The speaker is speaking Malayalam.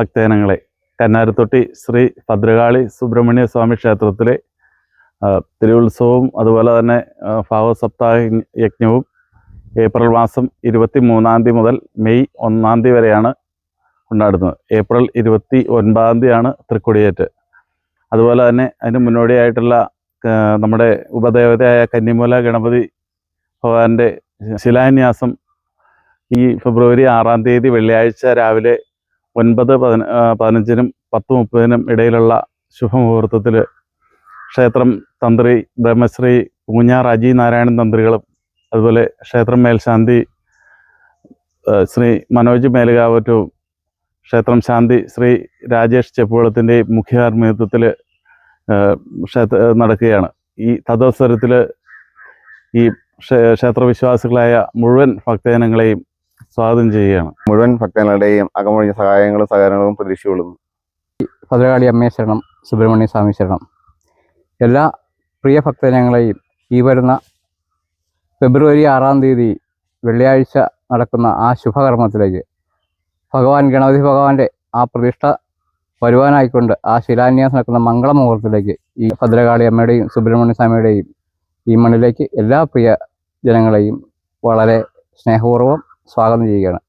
ഭക്തജനങ്ങളെ കന്നാരത്തൊട്ടി ശ്രീ ഭദ്രകാളി സുബ്രഹ്മണ്യ സ്വാമി ക്ഷേത്രത്തിലെ തിരുവുത്സവവും അതുപോലെ തന്നെ ഭാവസപ്താഹ യജ്ഞവും ഏപ്രിൽ മാസം 23 മുതൽ മെയ് 1 വരെയാണ് കൊണ്ടാടുന്നത്. ഏപ്രിൽ 29 തൃക്കൊടിയേറ്റ്. അതുപോലെ തന്നെ അതിന് മുന്നോടിയായിട്ടുള്ള നമ്മുടെ ഉപദേവതയായ കന്നിമൂല ഗണപതി ഭഗവാന്റെ ശിലാന്യാസം ഈ ഫെബ്രുവരി 6 വെള്ളിയാഴ്ച രാവിലെ 9:15 10:30 ഇടയിലുള്ള ശുഭമുഹൂർത്തത്തിൽ ക്ഷേത്രം തന്ത്രി ബ്രഹ്മശ്രീ പൂഞ്ഞാർ അജി നാരായണൻ തന്ത്രികളും അതുപോലെ ക്ഷേത്രം മേൽശാന്തി ശ്രീ മനോജ് മേലുകാവറ്റവും ക്ഷേത്രം ശാന്തി ശ്രീ രാജേഷ് ചെപ്പുകുളത്തിൻ്റെയും മുഖ്യാർമിത്വത്തിൽ നടക്കുകയാണ്. ഈ തദവസരത്തിൽ ഈ ക്ഷേത്രവിശ്വാസികളായ മുഴുവൻ ഭക്തജനങ്ങളെയും സ്വാഗതം ചെയ്യുകയാണ്. മുഴുവൻ ഭക്തജനങ്ങളുടെയും അകമൊഴിഞ്ഞ സഹായങ്ങളും സഹകരണങ്ങളും പ്രതീക്ഷകളും. ഭദ്രകാളി അമ്മേ ശരണം, സുബ്രഹ്മണ്യ സ്വാമി ശരണം. എല്ലാ പ്രിയ ഭക്തജനങ്ങളെയും ഈ വരുന്ന ഫെബ്രുവരി 6 വെള്ളിയാഴ്ച നടക്കുന്ന ആ ശുഭകർമ്മത്തിലേക്ക് ഭഗവാൻ ഗണപതി ഭഗവാന്റെ ആ പ്രതിഷ്ഠ വരുവാനായിക്കൊണ്ട് ആ ശിലാന്യാസം നടക്കുന്ന മംഗളമുഹൂർത്തത്തിലേക്ക് ഈ ഭദ്രകാളി അമ്മയുടെയും സുബ്രഹ്മണ്യ സ്വാമിയുടെയും ഈ മണ്ണിലേക്ക് എല്ലാ പ്രിയ ജനങ്ങളെയും വളരെ സ്നേഹപൂർവ്വം സ്വാഗതം ചെയ്യുകയാണ്.